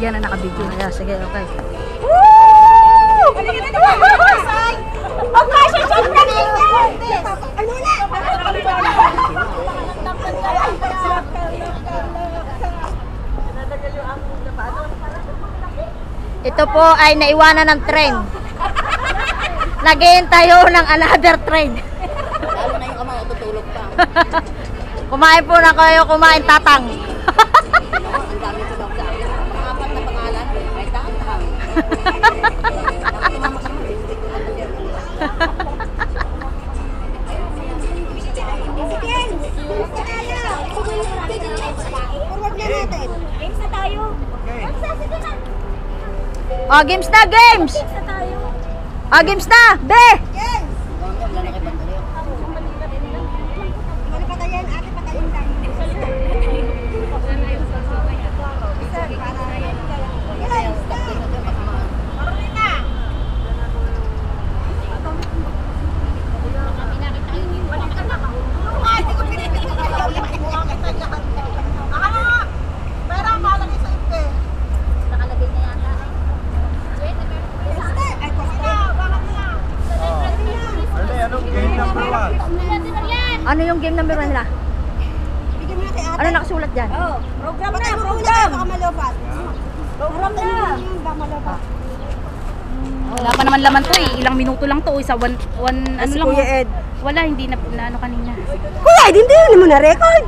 Yan ang nakabidyo na yan. Sige, okay. Woo! Magkasya siya na ano na? Ito po ay naiwanan ng train. Naghihintay ng another train. Lalo na yung kamay, tutulog pa. Kumain po na kayo, kumain tatang. Ang dami ko daw sa akin. Apat na pangalan, ay tatang. Games na tayo. Oh, games na, games! Games na tayo. Oh, games na! Be! Yes! Wala patayan, ate patayan lang. Ano yung game number 1 nila? Bigyan mo na kay ate. Ano nakasulat dyan? Oh, program na, program. Baka malobat. Program na. Baka malobat. Wala pa naman laman to eh. Ilang minuto lang to. Isa one ano lang. Kuya Ed. Wala, hindi na ano kanina. Kuya Ed, hindi mo na record.